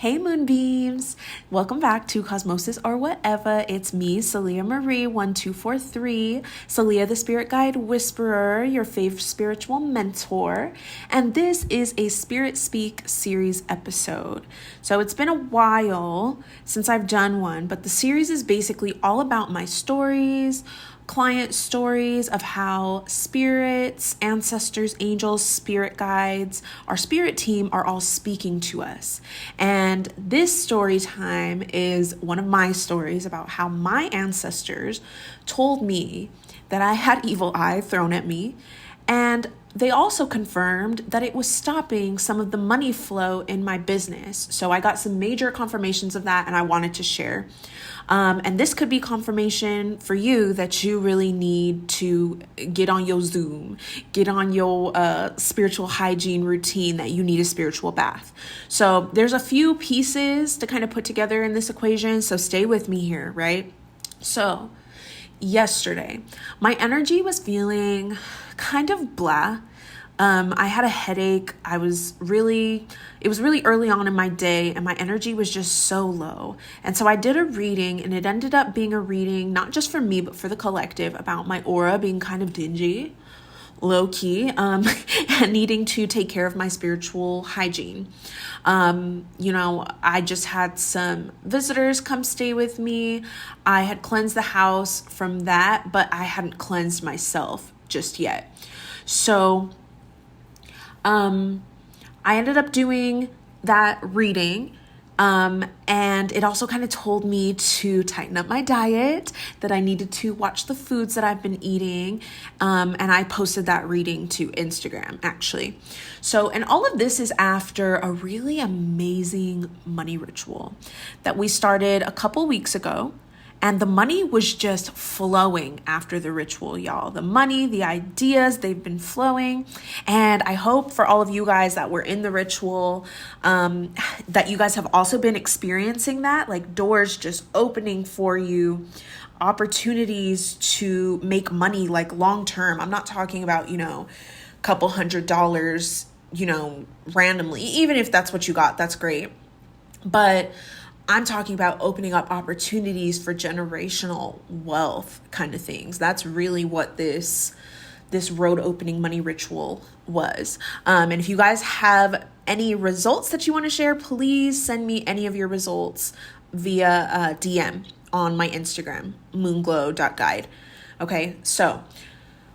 Hey Moonbeams! Welcome back to Cosmosis or Whatever. It's me, Celia Marie 1243, Celia the Spirit Guide Whisperer, your favorite spiritual mentor, and this is a Spirit Speak series episode. So it's been a while since I've done one, but the series is basically all about my stories, client stories of how spirits, ancestors, angels, spirit guides, our spirit team are all speaking to us. And this story time is one of my stories about how my ancestors told me that I had evil eye thrown at me, and they also confirmed that it was stopping some of the money flow in my business. So I got some major confirmations of that, and I wanted to share. And this could be confirmation for you that you really need to get on your Zoom, get on your spiritual hygiene routine, that you need a spiritual bath. So there's a few pieces to kind of put together in this equation. So stay with me here, right? So yesterday, my energy was feeling kind of blah. I had a headache. It was really early on in my day, and my energy was just so low. And so I did a reading, and it ended up being a reading, not just for me, but for the collective, about my aura being kind of dingy, low key, and needing to take care of my spiritual hygiene. I just had some visitors come stay with me. I had cleansed the house from that, but I hadn't cleansed myself just yet. So I ended up doing that reading, and it also kind of told me to tighten up my diet, that I needed to watch the foods that I've been eating, and I posted that reading to Instagram, actually. So, and all of this is after a really amazing money ritual that we started a couple weeks ago. And the money was just flowing after the ritual, y'all. The money, the ideas, they've been flowing. And I hope for all of you guys that were in the ritual, that you guys have also been experiencing that, like doors just opening for you, opportunities to make money, like long term. I'm not talking about, couple $100, randomly. Even if that's what you got, that's great. But I'm talking about opening up opportunities for generational wealth kind of things. That's really what this road opening money ritual was. And if you guys have any results that you want to share, please send me any of your results via DM on my Instagram, moonglow.guide. Okay,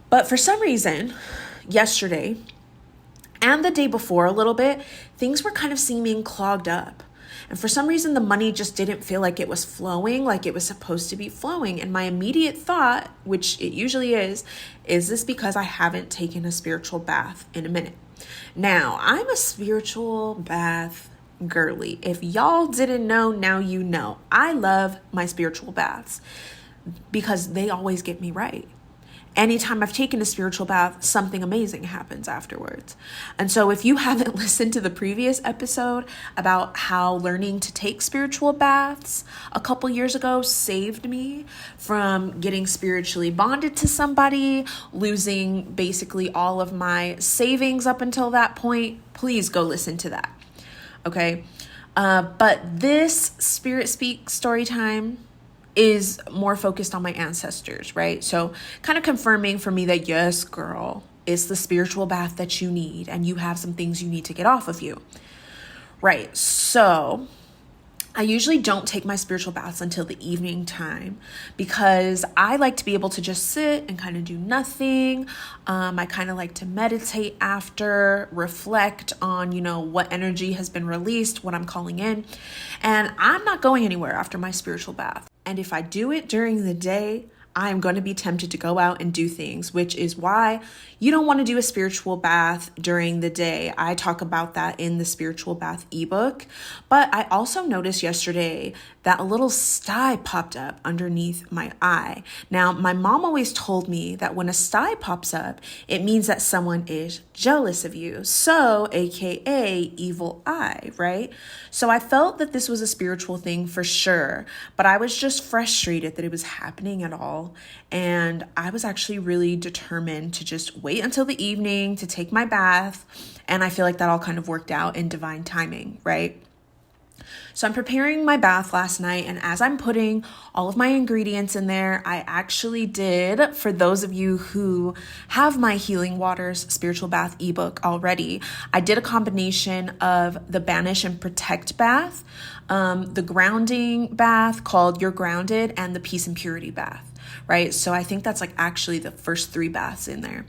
but for some reason, yesterday and the day before a little bit, things were kind of seeming clogged up. And for some reason, the money just didn't feel like it was flowing, like it was supposed to be flowing. And my immediate thought, which it usually is this because I haven't taken a spiritual bath in a minute? Now, I'm a spiritual bath girly. If y'all didn't know, now you know. I love my spiritual baths because they always get me right. Anytime I've taken a spiritual bath, something amazing happens afterwards. And so if you haven't listened to the previous episode about how learning to take spiritual baths a couple years ago saved me from getting spiritually bonded to somebody, losing basically all of my savings up until that point, please go listen to that. Okay. But this Spirit Speak story time is more focused on my ancestors, right? So kind of confirming for me that yes, girl, it's the spiritual bath that you need, and you have some things you need to get off of you, right? So I usually don't take my spiritual baths until the evening time because I like to be able to just sit and kind of do nothing. I kind of like to meditate after, reflect on, what energy has been released, what I'm calling in. And I'm not going anywhere after my spiritual bath. And if I do it during the day, I am going to be tempted to go out and do things, which is why you don't want to do a spiritual bath during the day. I talk about that in the spiritual bath ebook. But I also noticed yesterday that a little sty popped up underneath my eye. Now, my mom always told me that when a sty pops up, it means that someone is jealous of you. So, AKA evil eye, right? So I felt that this was a spiritual thing for sure, but I was just frustrated that it was happening at all. And I was actually really determined to just wait until the evening to take my bath. And I feel like that all kind of worked out in divine timing, right? So I'm preparing my bath last night, and as I'm putting all of my ingredients in there, I actually did, for those of you who have my Healing Waters Spiritual Bath ebook already, I did a combination of the Banish and Protect bath, the grounding bath called You're Grounded, and the Peace and Purity bath. Right? So I think that's like actually the first 3 baths in there.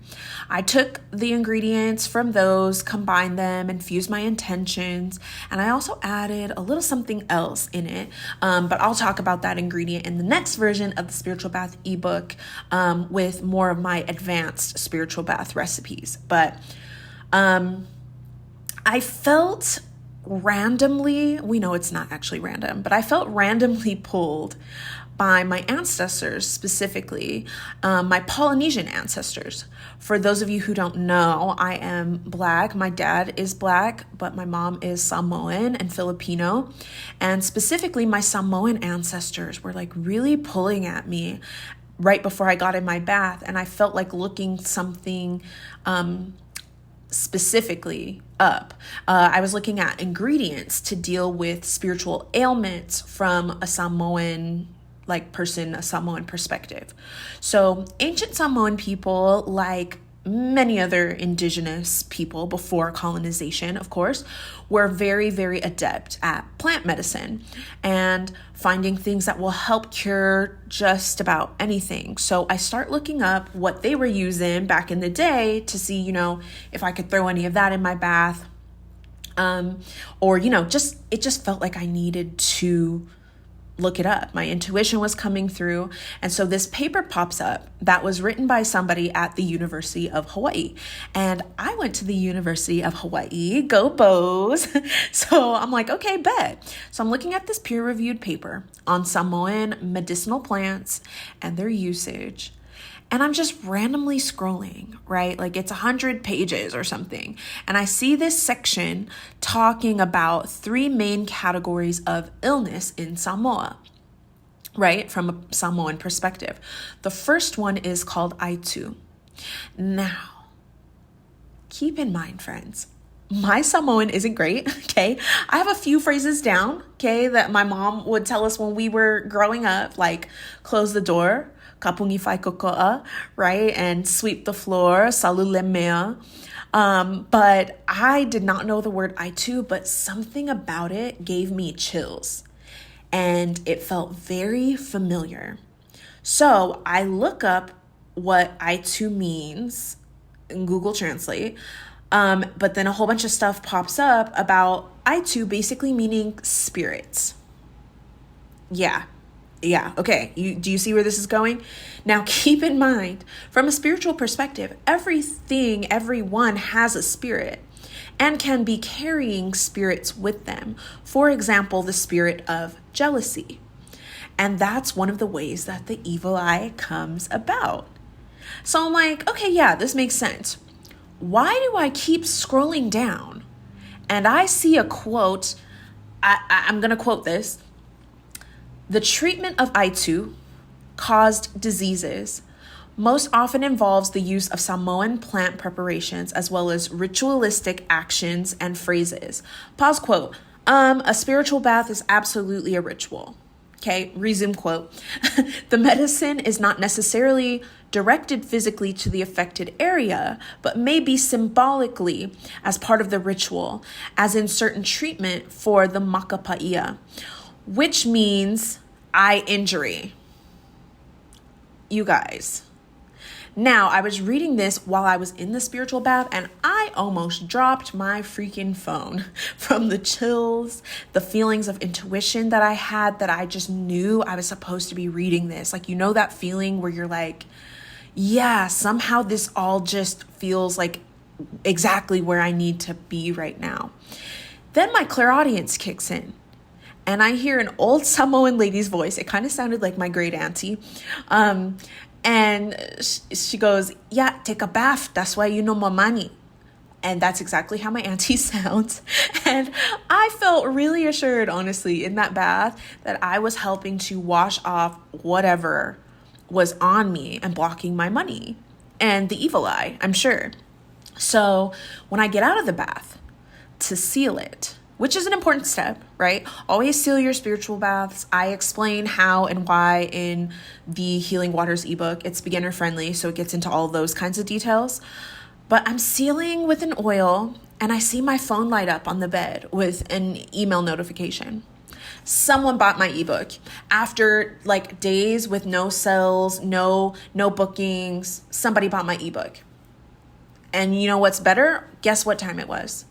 I took the ingredients from those, combined them, infused my intentions, and I also added a little something else in it. But I'll talk about that ingredient in the next version of the Spiritual Bath ebook with more of my advanced spiritual bath recipes. But I felt randomly, we know it's not actually random, but I felt randomly pulled by my ancestors, specifically my Polynesian ancestors. For those of you who don't know, I am Black. My dad is Black, but my mom is Samoan and Filipino. And specifically, my Samoan ancestors were like really pulling at me right before I got in my bath. And I felt like looking something specifically up. I was looking at ingredients to deal with spiritual ailments from a Samoan a Samoan perspective. So ancient Samoan people, like many other indigenous people before colonization, of course, were very, very adept at plant medicine and finding things that will help cure just about anything. So I start looking up what they were using back in the day to see, if I could throw any of that in my bath. It just felt like I needed to look it up. My intuition was coming through. And so this paper pops up that was written by somebody at the University of Hawaii. And I went to the University of Hawaii, go Bows. So I'm like, okay, bet. So I'm looking at this peer-reviewed paper on Samoan medicinal plants and their usage. And I'm just randomly scrolling, right? Like it's 100 pages or something. And I see this section talking about 3 main categories of illness in Samoa, right? From a Samoan perspective. The first one is called Aitu. Now, keep in mind, friends, my Samoan isn't great, okay? I have a few phrases down, okay, that my mom would tell us when we were growing up, like close the door, kapungi fai koko'a, right? And sweep the floor, salule mea. But I did not know the word Aitu, but something about it gave me chills. And it felt very familiar. So I look up what Aitu means in Google Translate. But then a whole bunch of stuff pops up about Aitu basically meaning spirits. Yeah, okay. Do you see where this is going? Now, keep in mind, from a spiritual perspective, everyone has a spirit and can be carrying spirits with them. For example, the spirit of jealousy. And that's one of the ways that the evil eye comes about. So I'm like, okay, yeah, this makes sense. Why do I keep scrolling down? And I see a quote. I'm going to quote this. The treatment of Aitu caused diseases most often involves the use of Samoan plant preparations as well as ritualistic actions and phrases. Pause quote. A spiritual bath is absolutely a ritual. Okay, resume quote. The medicine is not necessarily directed physically to the affected area, but may be symbolically as part of the ritual, as in certain treatment for the makapaia, which means eye injury. You guys. Now, I was reading this while I was in the spiritual bath, and I almost dropped my freaking phone from the chills, the feelings of intuition that I had, that I just knew I was supposed to be reading this. Like, that feeling where you're like, yeah, somehow this all just feels like exactly where I need to be right now. Then my clairaudience kicks in. And I hear an old Samoan lady's voice. It kind of sounded like my great auntie. And she goes, yeah, take a bath. That's why you know more money. And that's exactly how my auntie sounds. And I felt really assured, honestly, in that bath that I was helping to wash off whatever was on me and blocking my money and the evil eye, I'm sure. So when I get out of the bath to seal it, which is an important step, right? Always seal your spiritual baths. I explain how and why in the Healing Waters ebook. It's beginner friendly, so it gets into all those kinds of details. But I'm sealing with an oil, and I see my phone light up on the bed with an email notification. Someone bought my ebook after like days with no sales, no bookings. Somebody bought my ebook. And you know what's better? Guess what time it was?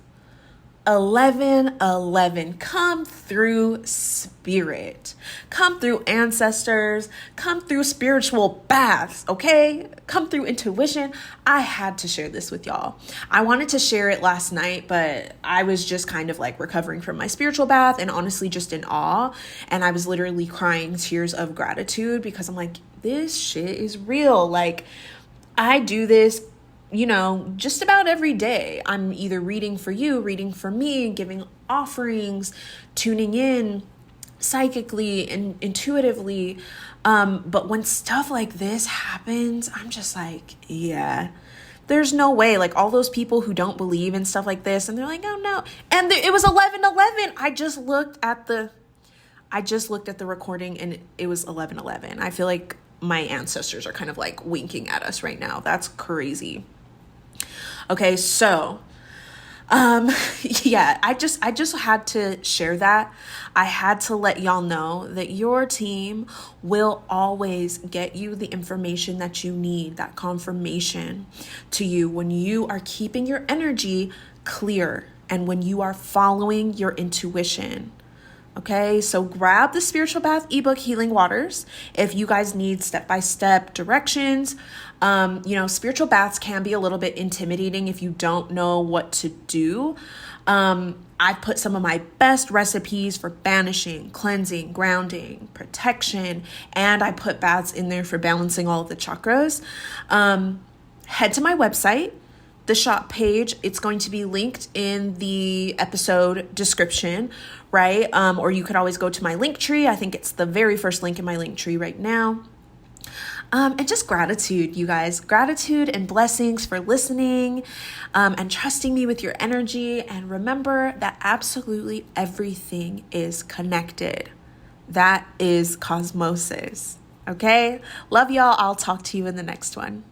11:11. Come through spirit. Come through ancestors. Come through spiritual baths, okay? Come through intuition. I had to share this with y'all. I wanted to share it last night, but I was just kind of like recovering from my spiritual bath and honestly just in awe. And I was literally crying tears of gratitude because I'm like, this shit is real. Like, I do this just about every day. I'm either reading for you, reading for me, giving offerings, tuning in psychically and intuitively. But when stuff like this happens, I'm just like, yeah, there's no way. Like all those people who don't believe in stuff like this and they're like, oh no. And it was 11:11. I just looked at the recording and it was 11:11. I feel like my ancestors are kind of like winking at us right now. That's crazy. Okay, so yeah, I just had to share that. I had to let y'all know that your team will always get you the information that you need, that confirmation to you when you are keeping your energy clear and when you are following your intuition. Okay, so grab the Spiritual Bath ebook, Healing Waters, if you guys need step-by-step directions. Spiritual baths can be a little bit intimidating if you don't know what to do. I've put some of my best recipes for banishing, cleansing, grounding, protection, and I put baths in there for balancing all of the chakras. Head to my website, the shop page. It's going to be linked in the episode description, right? Or you could always go to my link tree. I think it's the very first link in my link tree right now. And just gratitude, you guys. Gratitude and blessings for listening and trusting me with your energy. And remember that absolutely everything is connected. That is cosmosis. Okay? Love y'all. I'll talk to you in the next one.